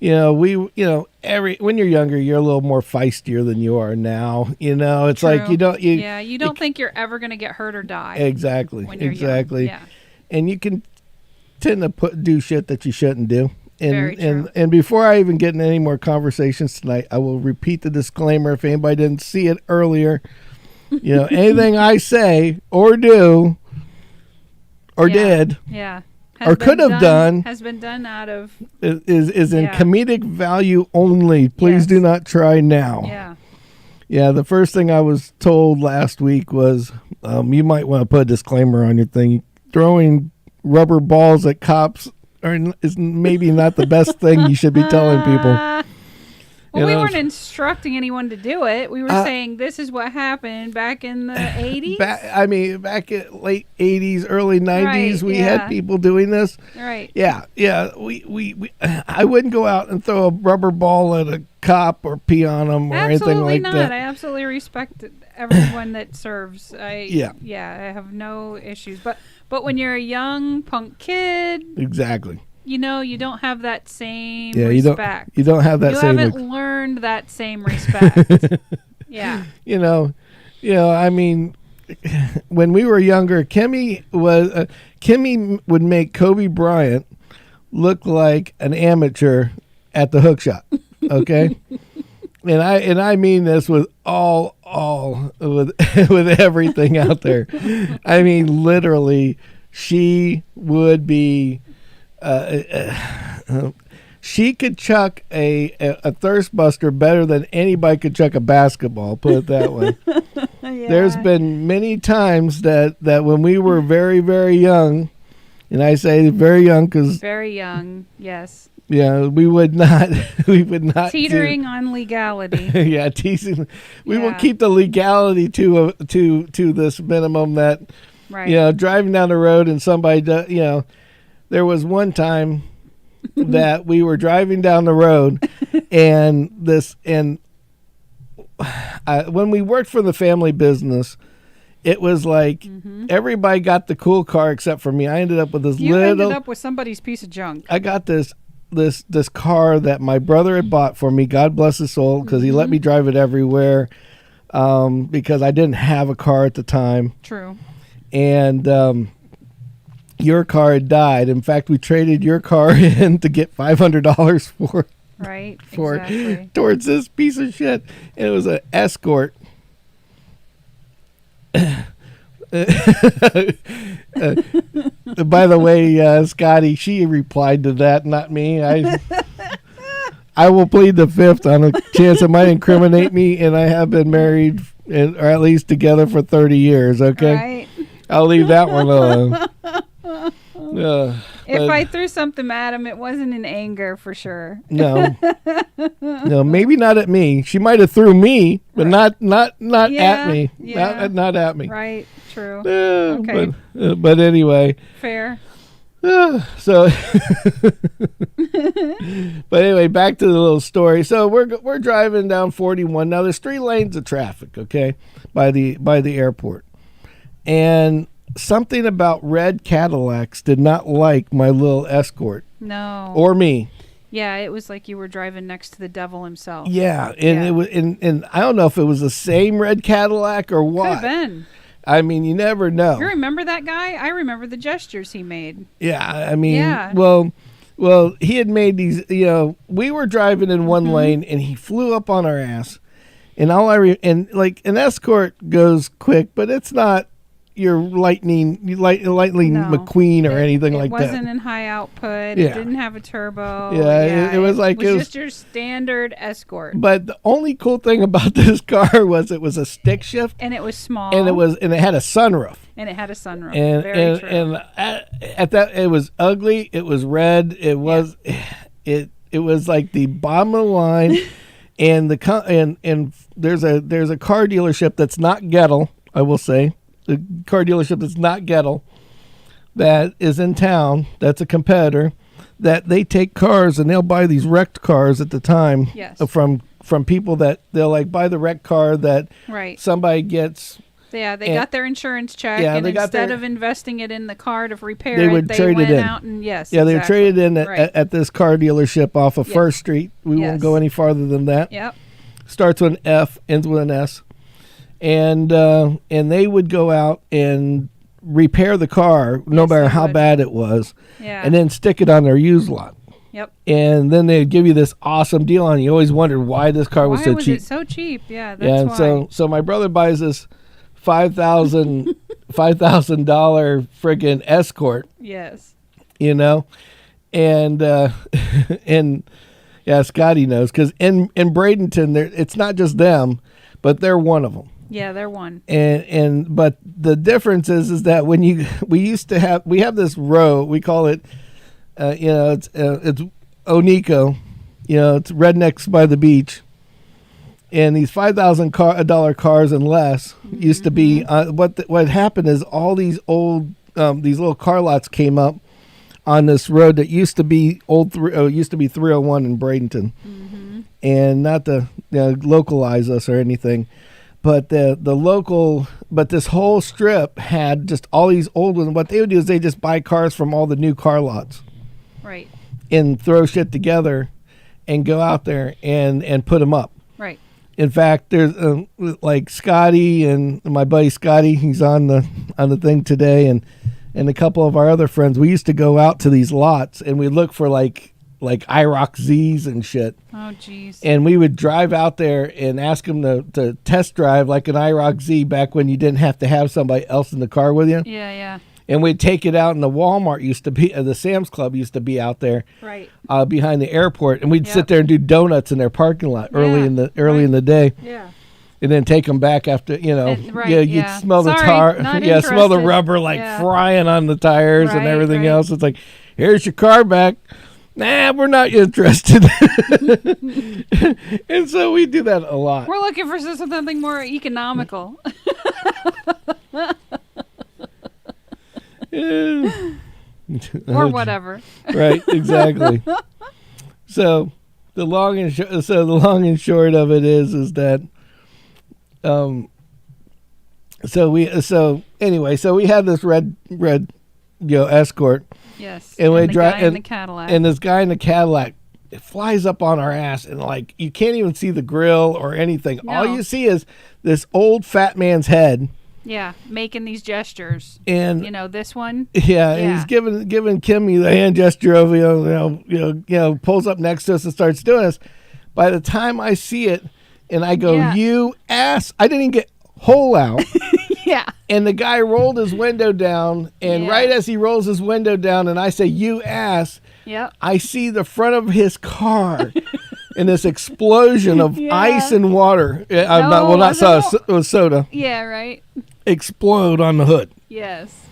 when you're younger, you're a little more feistier than you are now. It's True. like you don't think you're ever going to get hurt or die. Exactly. When you're Exactly. young. Yeah. And you can tend to do shit that you shouldn't do. Very true. And before I even get in any more conversations tonight, I will repeat the disclaimer if anybody didn't see it earlier. Anything I say or do or did or could have done has been done out of is in comedic value only. Please do not try now. Yeah, the first thing I was told last week was you might want to put a disclaimer on your thing. Throwing rubber balls at cops is maybe not the best thing you should be telling people. Well, we weren't instructing anyone to do it. We were saying this is what happened back in the 80s. Back at late 80s, early 90s, we had people doing this. Right. Yeah. I wouldn't go out and throw a rubber ball at a cop or pee on them or anything like that. Absolutely not. I absolutely respect everyone that serves. I have no issues. But when you're a young punk kid, exactly. You don't have that same respect. You don't have that same. You haven't learned that same respect. Yeah. I mean, when we were younger, Kimmy would make Kobe Bryant look like an amateur at the hook shot. Okay. And I mean this with all with everything out there. I mean, literally, she would be. She could chuck a thirst buster better than anybody could chuck a basketball. Put it that way. There's been many times that when we were very, very young, and I say very young because very young, yes. Yeah, we would not teetering on legality. Yeah, teasing. We will keep the legality to this minimum. That driving down the road and somebody there was one time that we were driving down the road and when we worked for the family business, it was like everybody got the cool car except for me. I ended up with this ended up with somebody's piece of junk. I got this car that my brother had bought for me. God bless his soul, because he let me drive it everywhere because I didn't have a car at the time. True. And your car had died. In fact, we traded your car in to get $500 for exactly. towards this piece of shit. And it was an Escort. By the way, Scotty, she replied to that, not me. I will plead the fifth on a chance it might incriminate me, and I have been married, or at least together, for 30 years. Okay, right. I'll leave that one alone. If I threw something at him, it wasn't in anger for sure. No, maybe not at me. She might have threw me, but not at me. Yeah. Not at me. Right. True. Okay. But anyway. Fair. So, but anyway, back to the little story. So we're driving down 41. Now there's 3 lanes of traffic, okay, by the airport, and something about red Cadillacs did not like my little Escort. No. Or me. Yeah, it was like you were driving next to the devil himself. Yeah, and it was, and I don't know if it was the same red Cadillac or what. Could have been. I mean, you never know. You remember that guy? I remember the gestures he made. Yeah, I mean, well, he had made these. We were driving in one lane, and he flew up on our ass. And like an Escort goes quick, but it's not your lightning McQueen or anything like that. It wasn't in high output. Yeah. It didn't have a turbo. Yeah, it was like it was just your standard Escort. But the only cool thing about this car was it was a stick shift, and it was small, and it had a sunroof. And it had a sunroof. Very true. And at that, it was ugly. It was red. It was it was like the bottom of the line. And there's a car dealership that's not Gettle, I will say. The car dealership that's not Gettle, that is in town, that's a competitor, that they take cars and they'll buy these wrecked cars at the time from people that they'll like buy the wrecked car that somebody gets Yeah, they got their insurance check, and instead of investing it in the car to repair they went out and they traded in at this car dealership off of First Street. We won't go any farther than that. Yep. Starts with an F, ends with an S, and they would go out and repair the car, no matter how bad it was, and then stick it on their used lot. Yep. And then they'd give you this awesome deal on it. You always wondered why this car was so cheap. Why was it so cheap? Yeah, that's why. So my brother buys this $5,000 friggin' Escort. Yes. You know, and Scotty knows, because in Bradenton, it's not just them, but they're one of them. Yeah, they're one. But the difference is that when we have this row, we call it, it's Onico, it's rednecks by the beach. And these $5,000 cars and less used to be, what happened is all these old, these little car lots came up on this road that used to be used to be 301 in Bradenton. Mm-hmm. And not to localize us or anything, but but this whole strip had just all these old ones. What they would do is they just buy cars from all the new car lots. Right. And throw shit together and go out there and put them up. Right. In fact, there's like Scotty and my buddy Scotty, he's on the thing today, and a couple of our other friends. We used to go out to these lots and we look for like IROC Z's and shit. Oh, jeez. And we would drive out there and ask them to test drive like an IROC Z back when you didn't have to have somebody else in the car with you. Yeah, yeah. And we'd take it out, and the Walmart used to be, the Sam's Club used to be out there, right, behind the airport, and we'd sit there and do donuts in their parking lot early in the day. Yeah. And then take them back after, you'd smell the smell the rubber frying on the tires and everything else. It's like, here's your car back. Nah, we're not interested. And so we do that a lot. We're looking for something more economical. Or whatever. Right, exactly. So the long and short of it is that so we had this red Escort. Yes. And we drive in the Cadillac. And this guy in the Cadillac, it flies up on our ass, and like you can't even see the grill or anything. No. All you see is this old fat man's head. Yeah, making these gestures, and this one. Yeah, and he's giving Kimmy the hand gesture of pulls up next to us and starts doing this. By the time I see it, and I go, "You ass!" I didn't even get whole out. Yeah. And the guy rolled his window down, and right as he rolls his window down, and I say, "You ass!" Yep. I see the front of his car. In this explosion of ice and water, it was soda. Yeah, right. Explode on the hood. Yes.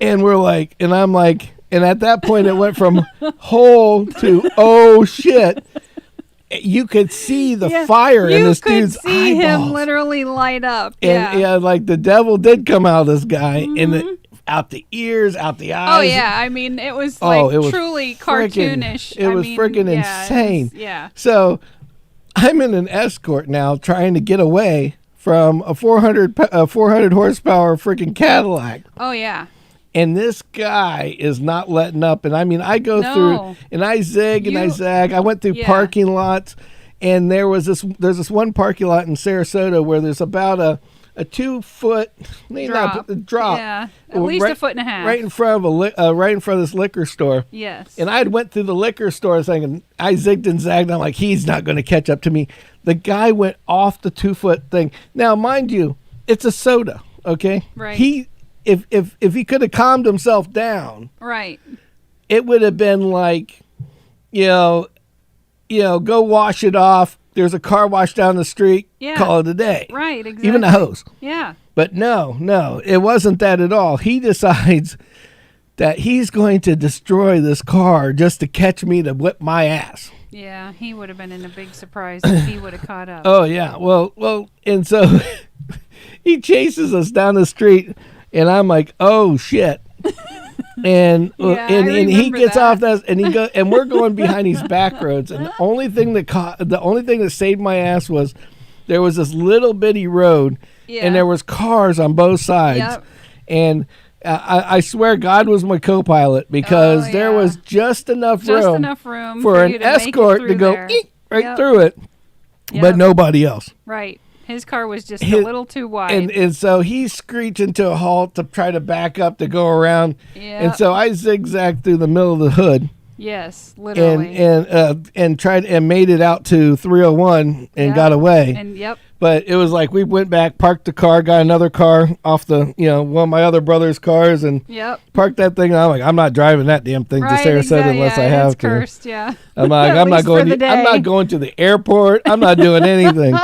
And I'm like, and at that point it went from whole to oh shit. You could see the fire in this dude's eyeballs. You could see him literally light up. And like the devil did come out of this guy, and out the ears, out the eyes. Oh yeah, I mean it was truly cartoonish. It was freaking insane. Yeah. So I'm in an Escort now, trying to get away from a 400 horsepower freaking Cadillac. Oh yeah. And this guy is not letting up. And I mean, I go through and I zig and I zag. I went through parking lots, and there's this one parking lot in Sarasota where there's about a 2 foot drop. Yeah, at least a foot and a half. Right in front of this liquor store. Yes. And I had went through the liquor store thinking, I zigged and zagged. I'm like, he's not going to catch up to me. The guy went off the 2 foot thing. Now, mind you, it's a soda. Okay. Right. If he could have calmed himself down. Right. It would have been like, go wash it off. There's a car wash down the street. Yeah. Call it a day. Right, exactly. Even a hose. Yeah. But no, it wasn't that at all. He decides that he's going to destroy this car just to catch me to whip my ass. Yeah, he would have been in a big surprise if he would have caught up. Oh, yeah. Well, and so he chases us down the street, and I'm like, oh, shit. And he gets off that, and we're going behind these back roads, and the only thing that saved my ass was there was this little bitty road, and there was cars on both sides, and I swear God was my co-pilot because there was just enough room for an escort to go through it, but nobody else. Right. His car was just a little too wide. And so he screeched into a halt to try to back up to go around. And so I zigzagged through the middle of the hood. Yes, literally. And tried and made it out to 301 and got away. And But it was like we went back, parked the car, got another car off the, one of my other brother's cars, and parked that thing. And I'm like, I'm not driving that damn thing to Sarasota unless I have to. Cursed, I'm like, I'm not going to the airport. I'm not doing anything.